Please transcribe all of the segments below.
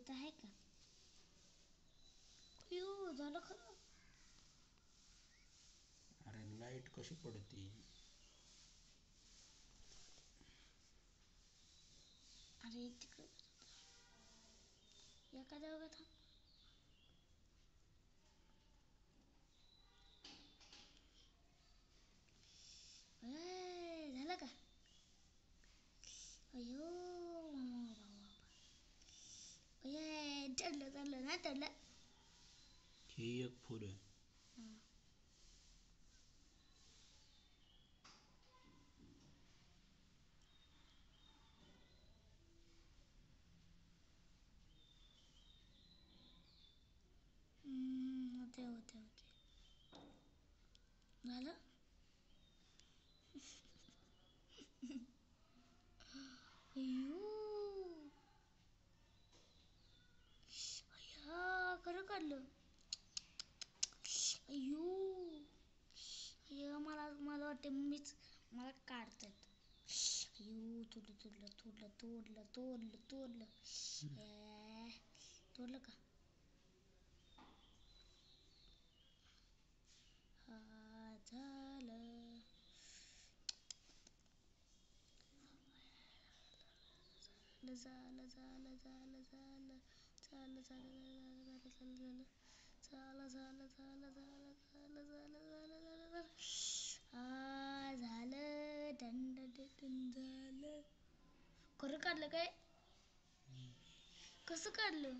इथं आहे का? अयो झालं खरं. अरे लाईट कशी पडती? अरे तिकडे एका जागा थांब. झालं का? अयो चढलं ना चढलं. हे एक फुल आहे. होते झालं. खरं काढलं. मला वाटते मला काढतात. तोडलं का? झालं. झालं. खरं काढलं काय? कसं काढलं?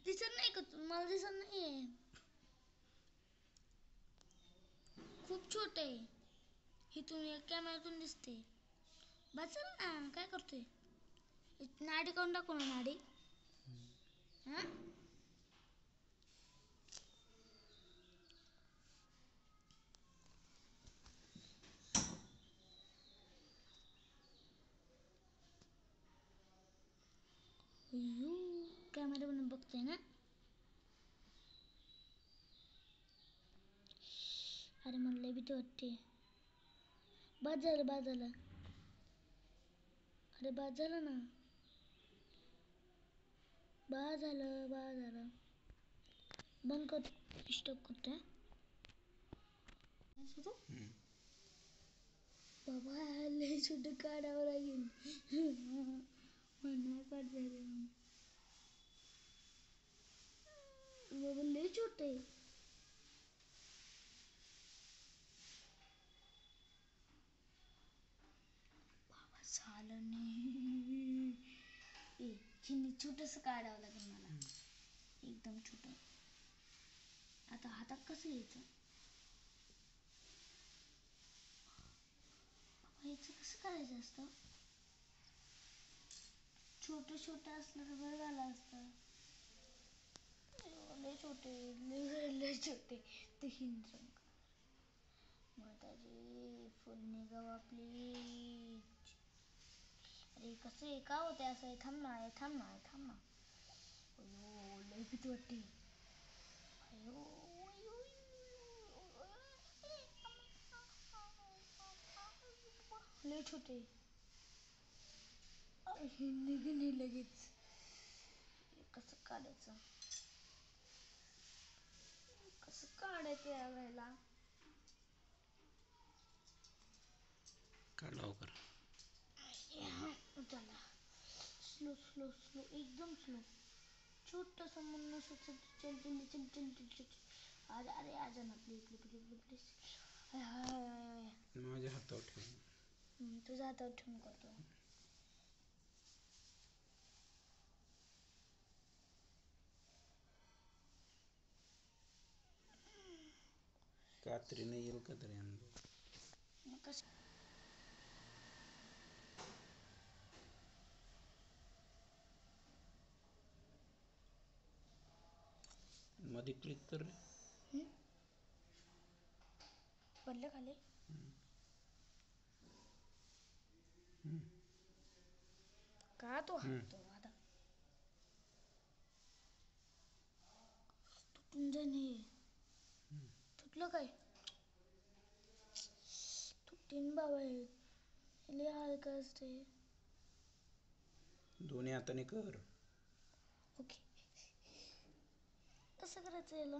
दिसत नाही का? मला दिसत नाहीये. खूप छोट आहे. इथून कॅमेऱ्यातून दिसते. बचल ना, काय करतोय? नाडी काढून टाकू ना, नाडी. कॅमेरा म्हणून बघतोय ना. अरे म्हणलं भीती वाटते. बाद झालं. अरे बाद झालं ना. बाद झालं. बंद कर. स्टॉप करतोय. बाबा लय छोटं काढावं लागेल. म्हणून काढते. बाबा लय छोट आहे. बाबा झालं नाही. चिन्नी छोटस काढावं लागेल मला. एकदम छोट. आता हातात कसं यायचं? याचं कसं करायचं असतं? छोट असलं तर बरं झालं असतं. लय छोटे ते हिंद्रंग. माताजी फुल निघाव आपली. अरे कसं आहे? का होते असं? थांब ना. अयो लय भीती वाटते. लय छोटे. निघणे लगेच. कसं काढायचं या वेळेला? काढ लवकर. चला स्लो एकदम स्लो. छोटंसं म्हणून चल. अरे आजा ना प्लीज. माझ्या हातावर ठेव. तुझ्या हातावर ठेवून करतो. कात्रीने येईल का तरी आणतो. मध्ये क्लिक कर रे. पडलं खाली. का तो हात आता तुटून जाणे. तुटलं काय? तुटीन बाबा. हे लय हलकं असते. दोन्ही हाताने कर. ओके. कसं करायचं याला?